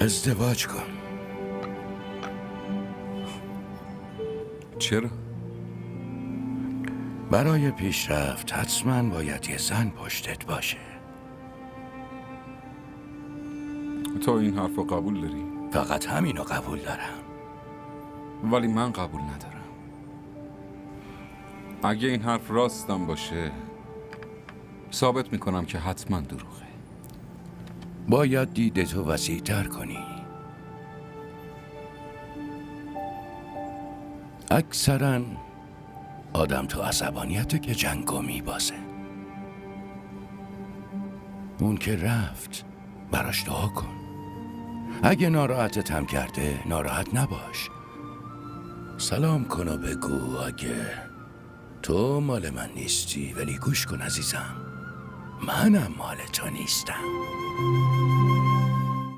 ازدواج کن. چرا؟ برای پیشرفت حتما باید یه زن پشتت باشه. تو این حرف رو قبول داری؟ فقط همینو قبول دارم. ولی من قبول ندارم. اگه این حرف راستم باشه ثابت میکنم که حتما دروغه. باید دیدتو وسیع‌تر کنی. اکثرا آدم تو عصبانیته که جنگو میبازه. اون که رفت براش دعا کن. اگه ناراحتت هم کرده ناراحت نباش. سلام کن و بگو اگه تو مال من نیستی، ولی گوش کن عزیزم، منم مال تو نیستم.